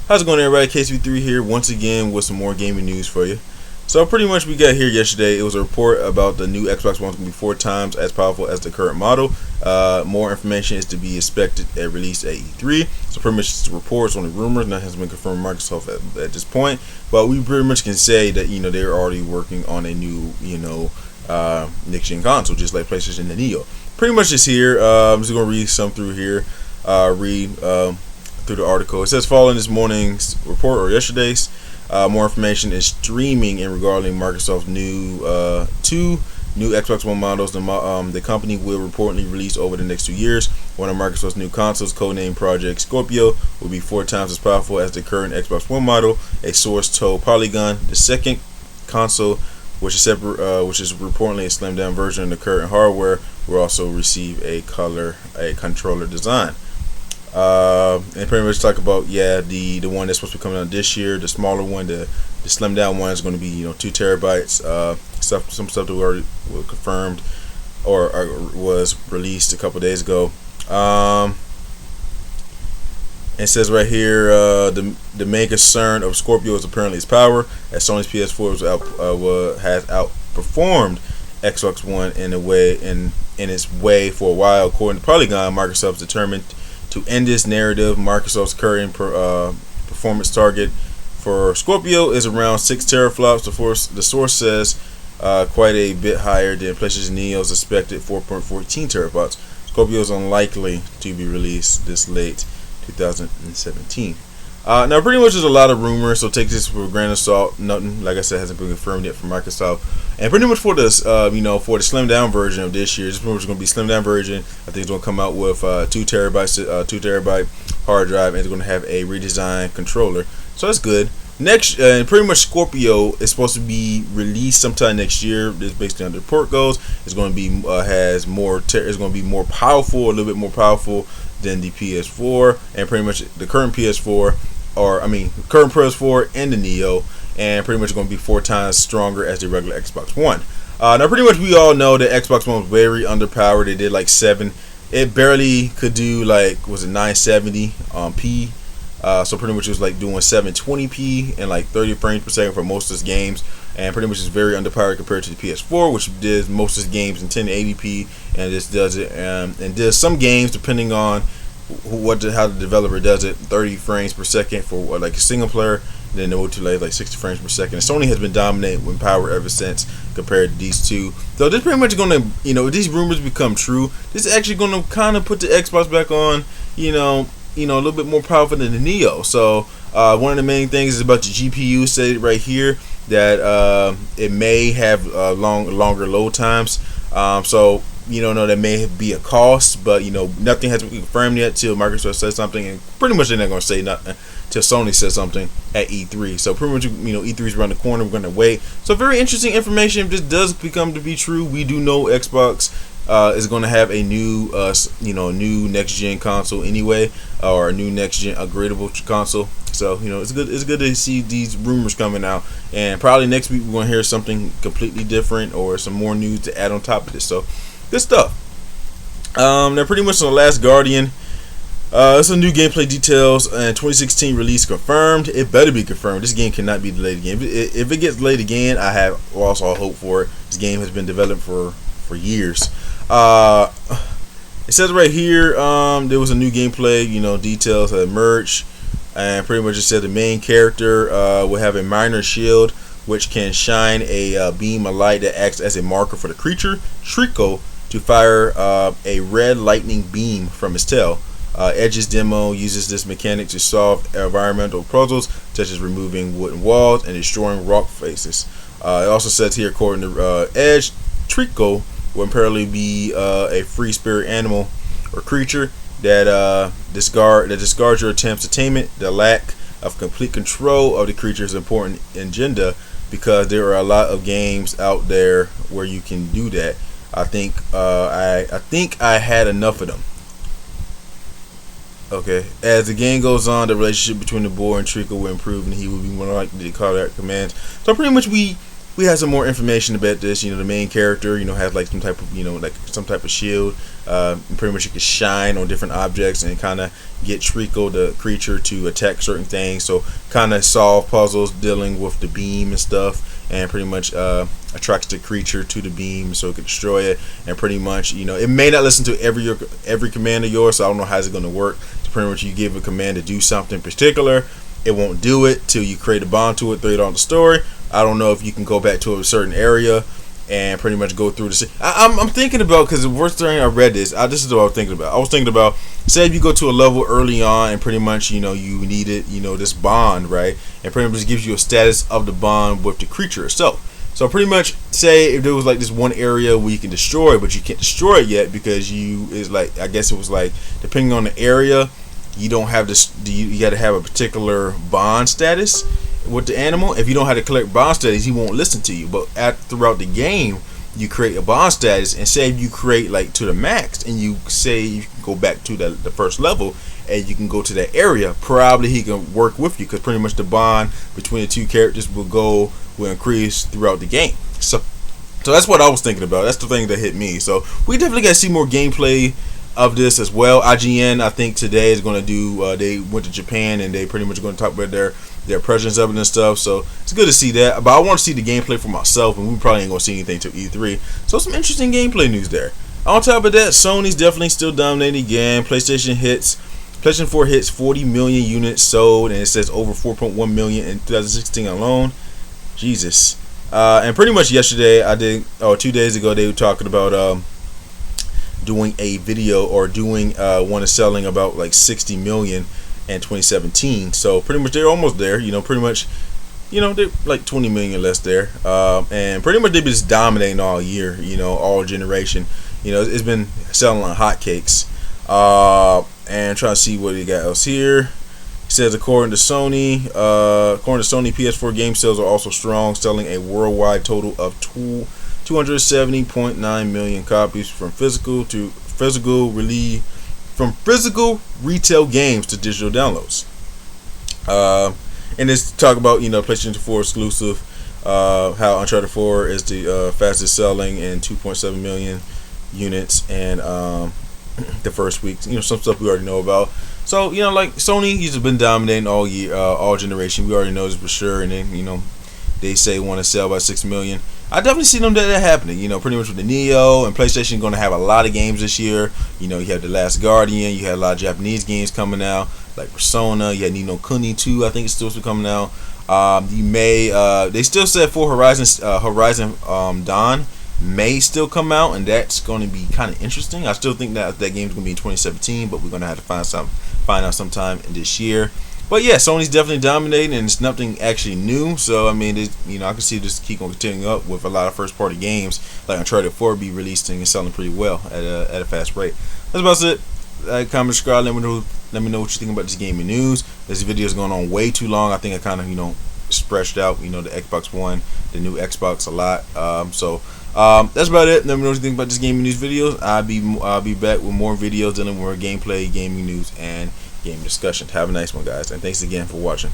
How's it going, everybody? KSV3 here once again with some more gaming news for you. So pretty much we got here yesterday. It was a report about the new Xbox One is going to be 4 times as powerful as the current model. More information is to be expected at release at E3. So pretty much it's reports, only rumors, nothing has been confirmed by Microsoft at this point. But we pretty much can say that they're already working on a new next gen console, just like PlayStation and the Neo. Pretty much it's here. I'm just going to read some through here. Through the article. It says following this morning's report or yesterday's, more information is streaming in regarding Microsoft's new two new Xbox One models. The company will reportedly release over the next 2 years. One of Microsoft's new consoles, codenamed Project Scorpio, will be 4 times as powerful as the current Xbox One model. A source told Polygon the second console, which is reportedly a slimmed down version of the current hardware, will also receive a controller design. And pretty much talk about the one that's supposed to be coming out this year, the smaller one, the slim down one is going to be 2 terabytes. Some stuff that already was confirmed or was released a couple days ago. It says right here the main concern of Scorpio is apparently its power, as Sony's PS4 has outperformed Xbox One in its way for a while. According to Polygon, Microsoft's determined to end this narrative. Microsoft's current performance target for Scorpio is around 6 teraflops. The source says quite a bit higher than PlayStation Neo's expected 4.14 teraflops. Scorpio is unlikely to be released this late 2017. Now, pretty much there's a lot of rumors, so take this with a grain of salt. Nothing, like I said, hasn't been confirmed yet from Microsoft. And pretty much for this, for the slim down version of this year, this pretty much is going to be slim down version. I think it's going to come out with 2 terabyte hard drive, and it's going to have a redesigned controller. So that's good. Next, pretty much Scorpio is supposed to be released sometime next year. This basically on the report goes. It's going to be it's going to be more powerful, a little bit more powerful than the PS4, and pretty much the current PS4. Current PS4 and the Neo, and pretty much going to be 4 times stronger as the regular Xbox One. Now, pretty much we all know that Xbox One was very underpowered. They did like 7. It barely could do 970p. So pretty much it was like doing 720p and like 30 frames per second for most of its games, and pretty much it's very underpowered compared to the PS4, which does most of its games in 1080p, and this does it and does some games depending on how the developer does it, 30 frames per second for like a single player, then the multiplayer like 60 frames per second. And Sony has been dominant with power ever since compared to these two. So this pretty much going to, if these rumors become true, this is actually going to kind of put the Xbox back on, a little bit more powerful than the Neo. So one of the main things is about the GPU. Said right here that it may have longer load times. So that may be a cost, but nothing has been confirmed yet till Microsoft says something, and pretty much they're not going to say nothing till Sony says something at E3. So pretty much E3 is around the corner. We're going to wait. So very interesting information. If this does become to be true, we do know Xbox is going to have a new new next gen console anyway, or a new next gen upgradable console. So it's good to see these rumors coming out, and probably next week we're going to hear something completely different or some more news to add on top of this. So good stuff. They're pretty much on The Last Guardian. Some new gameplay details and 2016 release confirmed. It better be confirmed. This game cannot be delayed again. If it gets delayed again, I have lost all hope for it. This game has been developed for years. It says right here there was a new gameplay details that emerged, and pretty much it said the main character will have a minor shield which can shine a beam of light that acts as a marker for the creature Trico to fire a red lightning beam from his tail. Edge's demo uses this mechanic to solve environmental puzzles such as removing wooden walls and destroying rock faces. It also says here, according to Edge, Trico will apparently be a free spirit animal or creature that discards your attempts to tame it. The lack of complete control of the creature is important in agenda, because there are a lot of games out there where you can do that. I think I had enough of them. Okay, as the game goes on, the relationship between the boy and Trico will improve, and he will be more likely to call out commands. So pretty much we we had some more information about this. The main character, has like some type of, some type of shield. Pretty much you can shine on different objects and kind of get Trico, the creature, to attack certain things. So kind of solve puzzles dealing with the beam and stuff, and pretty much attracts the creature to the beam so it can destroy it. And pretty much, it may not listen to every command of yours, so I don't know how's it going to work. So pretty much you give a command to do something particular, it won't do it till you create a bond to it, throw it on the story. I don't know if you can go back to a certain area and pretty much go through the. I'm thinking about, because the first time I read this, this is what I was thinking about. I was thinking about, say if you go to a level early on and pretty much you needed this bond, right, and pretty much gives you a status of the bond with the creature itself. So pretty much, say if there was like this one area where you can destroy it, but you can't destroy it yet because I guess it was like, depending on the area, you don't have this. You got to have a particular bond status with the animal. If you don't have to collect bond status, he won't listen to you. But throughout the game, you create a bond status, and say if you create like to the max, and you say you can go back to the first level, and you can go to that area, probably he can work with you, because pretty much the bond between the two characters will increase throughout the game. So that's what I was thinking about. That's the thing that hit me. So we definitely got to see more gameplay of this as well. IGN, I think today is going to do. They went to Japan and they pretty much going to talk about their presence of it and stuff. So it's good to see that. But I want to see the gameplay for myself, and we probably ain't going to see anything till E3. So some interesting gameplay news there. On top of that, Sony's definitely still dominating again. PlayStation 4 hits 40 million units sold, and it says over 4.1 million in 2016 alone. Jesus. And pretty much yesterday, 2 days ago, they were talking about doing a video, or doing one is selling about like 60 million in 2017. So pretty much they're almost there. Pretty much, they're like 20 million less there. And pretty much they've been just dominating all year. All generation. It's been selling like hotcakes. And trying to see what they got else here. It says according to Sony, PS4 game sales are also strong, selling a worldwide total of 270.9 million copies from physical retail games to digital downloads. And it's talk about PlayStation 4 exclusive, how Uncharted 4 is the fastest selling in 2.7 million units, and the first week, some stuff we already know about. So like Sony, he's been dominating all year, all generation. We already know this for sure. And then they say want to sell by 6 million. I definitely see that happening. Pretty much with the Neo, and PlayStation going to have a lot of games this year. You have The Last Guardian. You had a lot of Japanese games coming out, like Persona. You had Ni no Kuni 2. I think it's still coming out. They still said for Horizon Dawn may still come out, and that's going to be kind of interesting. I still think that game's going to be in 2017, but we're going to have to find out sometime in this year. But yeah, Sony's definitely dominating, and it's nothing actually new. So I mean, I can see this keep on continuing up with a lot of first-party games like Uncharted 4 be released and selling pretty well at a fast rate. That's about it. Like, comment, subscribe. Let me know what you think about this gaming news. This video is going on way too long. I think I kind of stretched out the Xbox One, the new Xbox a lot. That's about it. Let me know what you think about this gaming news videos. I'll be back with more videos dealing with more gameplay, gaming news, and game discussion. Have a nice one, guys, and thanks again for watching.